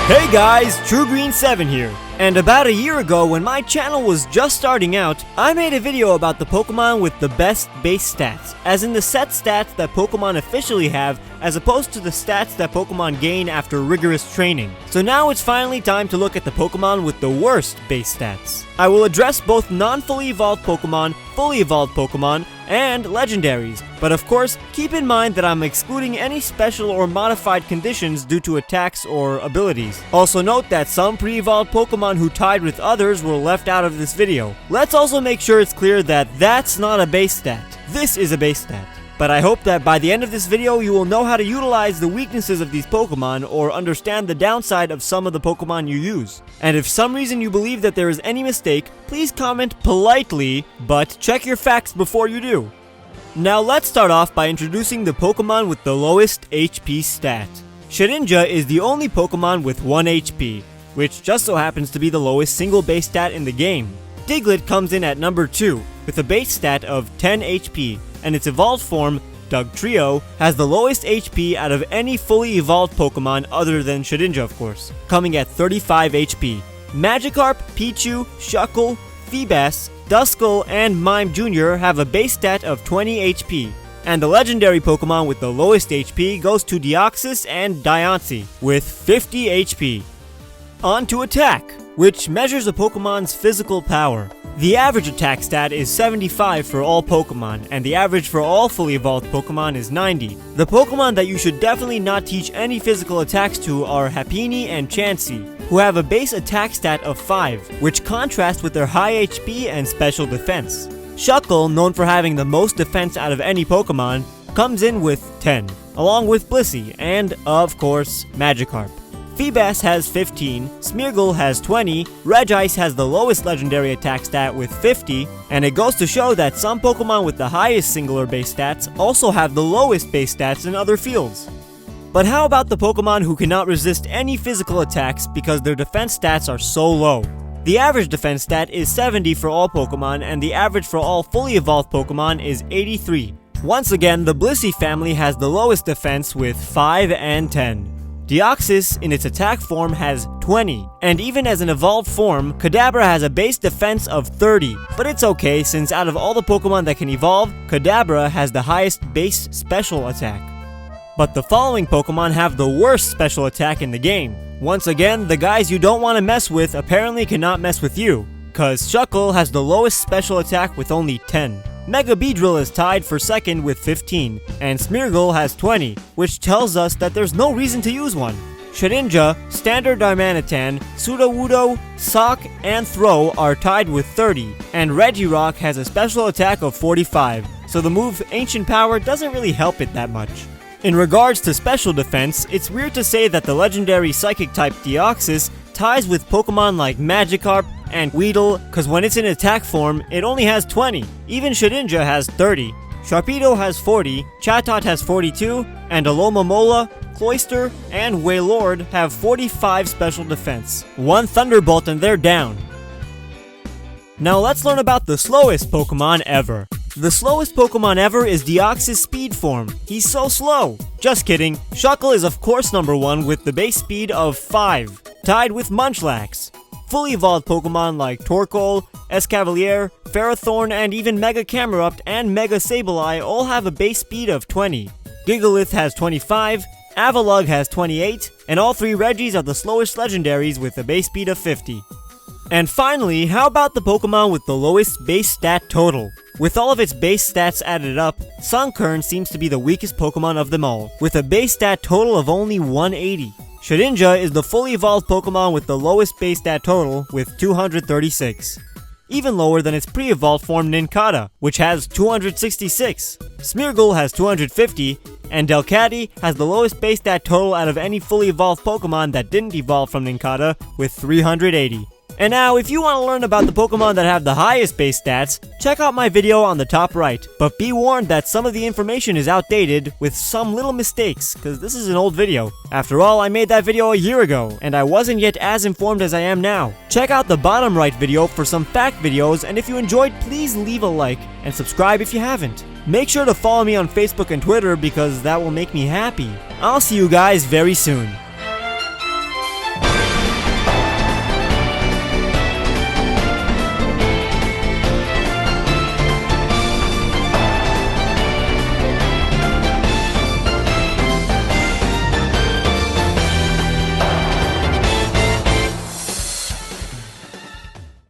Hey guys, TrueGreen7 here. And about a year ago, when my channel was just starting out, I made a video about the Pokemon with the best base stats, as in the set stats that Pokemon officially have, as opposed to the stats that Pokemon gain after rigorous training. So now it's finally time to look at the Pokemon with the worst base stats. I will address both non-fully evolved Pokemon, fully evolved Pokemon, and legendaries, but of course, keep in mind that I'm excluding any special or modified conditions due to attacks or abilities. Also note that some pre-evolved Pokemon who tied with others were left out of this video. Let's also make sure it's clear that that's not a base stat. This is a base stat. But I hope that by the end of this video, you will know how to utilize the weaknesses of these Pokemon or understand the downside of some of the Pokemon you use. And if some reason you believe that there is any mistake, please comment politely, but check your facts before you do. Now let's start off by introducing the Pokemon with the lowest HP stat. Shedinja is the only Pokemon with 1 HP, which just so happens to be the lowest single base stat in the game. Diglett comes in at number 2, with a base stat of 10 HP, and its evolved form, Dugtrio, has the lowest HP out of any fully evolved Pokemon other than Shedinja, of course, coming at 35 HP. Magikarp, Pichu, Shuckle, Feebas, Duskull, and Mime Jr. have a base stat of 20 HP. And the legendary Pokemon with the lowest HP goes to Deoxys and Diancie, with 50 HP. On to attack, which measures a Pokemon's physical power. The average attack stat is 75 for all Pokemon, and the average for all fully evolved Pokemon is 90. The Pokemon that you should definitely not teach any physical attacks to are Happiny and Chansey, who have a base attack stat of 5, which contrasts with their high HP and special defense. Shuckle, known for having the most defense out of any Pokemon, comes in with 10, along with Blissey and, of course, Magikarp. Feebas has 15, Smeargle has 20, Regice has the lowest legendary attack stat with 50, and it goes to show that some Pokemon with the highest singular base stats also have the lowest base stats in other fields. But how about the Pokemon who cannot resist any physical attacks because their defense stats are so low? The average defense stat is 70 for all Pokemon, and the average for all fully evolved Pokemon is 83. Once again, the Blissey family has the lowest defense with 5 and 10. Deoxys, in its attack form, has 20, and even as an evolved form, Kadabra has a base defense of 30, but it's okay since out of all the Pokemon that can evolve, Kadabra has the highest base special attack. But the following Pokemon have the worst special attack in the game. Once again, the guys you don't want to mess with apparently cannot mess with you, cause Shuckle has the lowest special attack with only 10. Mega Beedrill is tied for second with 15, and Smeargle has 20, which tells us that there's no reason to use one. Shedinja, Standard Darmanitan, Sudowoodo, Sock, and Throh are tied with 30, and Regirock has a special attack of 45, so the move Ancient Power doesn't really help it that much. In regards to special defense, it's weird to say that the legendary Psychic-type Deoxys ties with Pokemon like Magikarp and Weedle, cause when it's in attack form, it only has 20. Even Shedinja has 30. Sharpedo has 40, Chatot has 42, and Alomomola, Cloyster, and Wailord have 45 special defense. One Thunderbolt and they're down. Now let's learn about the slowest Pokemon ever. The slowest Pokemon ever is Deoxys speed form. He's so slow. Just kidding. Shuckle is of course number 1 with the base speed of 5, tied with Munchlax. Fully evolved Pokemon like Torkoal, Escavalier, Ferrothorn, and even Mega Camerupt and Mega Sableye all have a base speed of 20. Gigalith has 25, Avalugg has 28, and all 3 Regis are the slowest legendaries with a base speed of 50. And finally, how about the Pokemon with the lowest base stat total? With all of its base stats added up, Sunkern seems to be the weakest Pokemon of them all, with a base stat total of only 180. Shedinja is the fully evolved Pokemon with the lowest base stat total, with 236. Even lower than its pre-evolved form Nincada, which has 266. Smeargle has 250, and Delcatty has the lowest base stat total out of any fully evolved Pokemon that didn't evolve from Nincada, with 380. And now, if you want to learn about the Pokemon that have the highest base stats, check out my video on the top right. But be warned that some of the information is outdated with some little mistakes, cause this is an old video. After all, I made that video a year ago, and I wasn't yet as informed as I am now. Check out the bottom right video for some fact videos, and if you enjoyed, please leave a like, and subscribe if you haven't. Make sure to follow me on Facebook and Twitter because that will make me happy. I'll see you guys very soon.